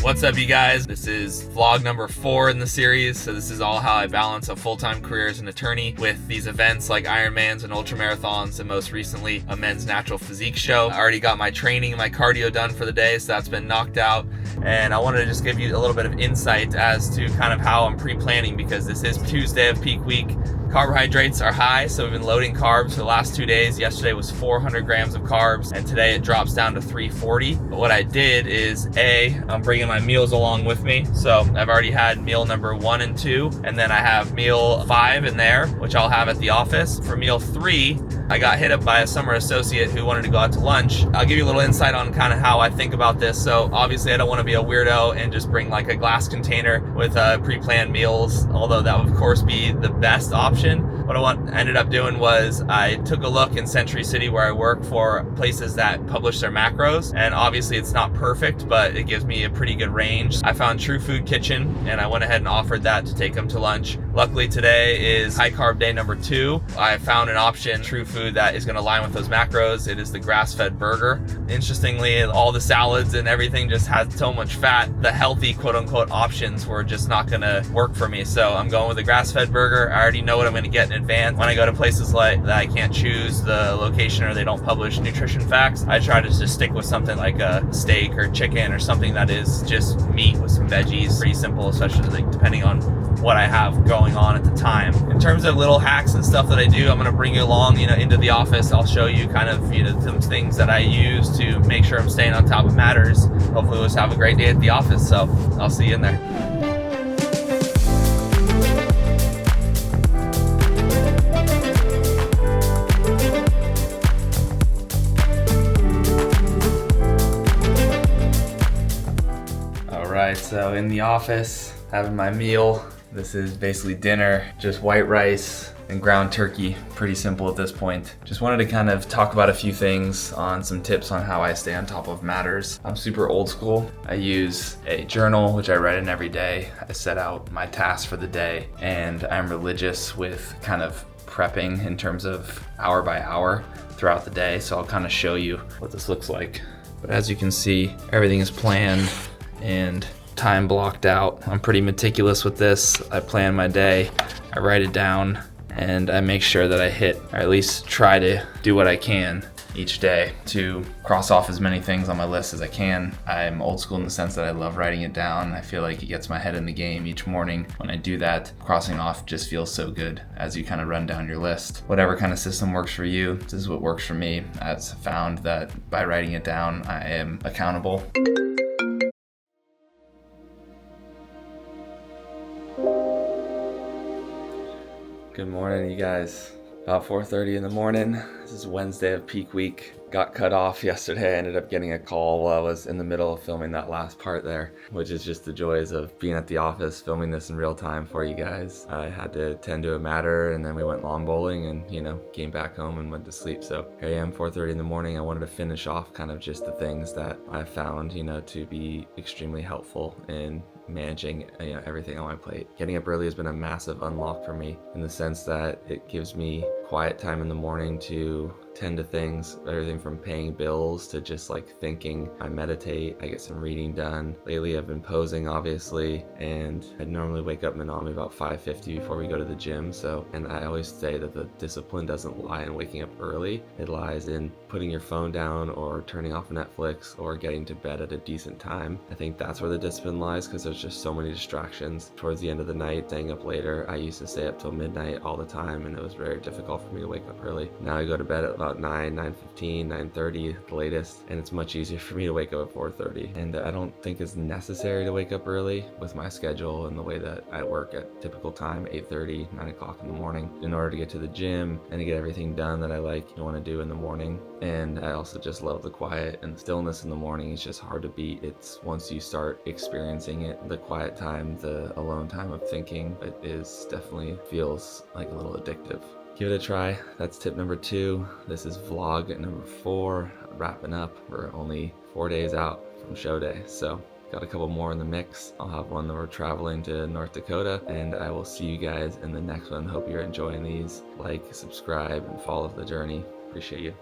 What's up, you guys? This is vlog number 4 in the series. So this is all how I balance a full-time career as an attorney with these events like Ironmans and ultramarathons, and most recently a men's natural physique show. I already got my training and my cardio done for the day, so that's been knocked out. And I wanted to just give you a little bit of insight as to kind of how I'm pre-planning, because this is Tuesday of peak week. Carbohydrates are high, so we've been loading carbs for the last 2 days. Yesterday was 400 grams of carbs, and today it drops down to 340. But what I did is, I'm bringing my meals along with me. So I've already had meal number 1 and 2, and then I have meal 5 in there, which I'll have at the office. For meal 3, I got hit up by a summer associate who wanted to go out to lunch. I'll give you a little insight on kind of how I think about this. So obviously I don't want to be a weirdo and just bring like a glass container with pre-planned meals, although that would of course be the best option. What I ended up doing was I took a look in Century City where I work for places that publish their macros, and obviously it's not perfect, but it gives me a pretty good range. I found True Food Kitchen and I went ahead and offered that to take them to lunch. Luckily today is high carb day number 2. I found an option, True Food, that is going to align with those macros. It is the grass-fed burger. Interestingly, all the salads and everything just had so much fat. The healthy quote-unquote options were just not going to work for me, so I'm going with the grass-fed burger. I already know what I'm going to get in advance. When I go to places like that I can't choose the location or they don't publish nutrition facts, I try to just stick with something like a steak or chicken or something that is just meat with some veggies. Pretty simple, especially like depending on what I have going on at the time. In terms of little hacks and stuff that I do, I'm going to bring you along, into the office. I'll show you kind of, some things that I use to make sure I'm staying on top of matters. Hopefully we'll just have a great day at the office. So I'll see you in there. Alright, so in the office, having my meal. This is basically dinner, just white rice and ground turkey. Pretty simple at this point. Just wanted to kind of talk about a few things on some tips on how I stay on top of matters. I'm super old school. I use a journal, which I write in every day. I set out my tasks for the day, and I'm religious with kind of prepping in terms of hour by hour throughout the day. So I'll kind of show you what this looks like. But as you can see, everything is planned and time blocked out. I'm pretty meticulous with this. I plan my day, I write it down, and I make sure that I hit, or at least try to do what I can each day to cross off as many things on my list as I can. I'm old school in the sense that I love writing it down. I feel like it gets my head in the game each morning. When I do that, crossing off just feels so good as you kind of run down your list. Whatever kind of system works for you, this is what works for me. I've found that by writing it down, I am accountable. Good morning, you guys. About 4:30 in the morning. This is Wednesday of peak week. Got cut off yesterday. I ended up getting a call while I was in the middle of filming that last part there, which is just the joys of being at the office, filming this in real time for you guys. I had to tend to a matter, and then we went lawn bowling and, came back home and went to sleep. So here I am, 4:30 in the morning. I wanted to finish off kind of just the things that I found, to be extremely helpful in managing everything on my plate. Getting up early has been a massive unlock for me in the sense that it gives me quiet time in the morning to tend to things, everything from paying bills to just like thinking. I meditate, I get some reading done. Lately I've been posing, obviously, and I normally wake up Manami about 5:50 before we go to the gym. And I always say that the discipline doesn't lie in waking up early. It lies in putting your phone down or turning off Netflix or getting to bed at a decent time. I think that's where the discipline lies, because there's just so many distractions. Towards the end of the night, staying up later. I used to stay up till midnight all the time, and it was very difficult for me to wake up early. Now I go to bed at about 9:15, 9:30 at the latest, and it's much easier for me to wake up at 4:30. And I don't think it's necessary to wake up early with my schedule and the way that I work at typical time, 8:30, 9 o'clock in the morning, in order to get to the gym and to get everything done that I want to do in the morning. And I also just love the quiet and stillness in the morning. It's just hard to beat. It's once you start experiencing it, the quiet time, the alone time of thinking, it is definitely feels like a little addictive. Give it a try. That's tip number 2. This is vlog number 4, wrapping up. We're only 4 days out from show day, so got a couple more in the mix. I'll have one that we're traveling to North Dakota, and I will see you guys in the next one. Hope you're enjoying these. Like, subscribe, and follow the journey. Appreciate you.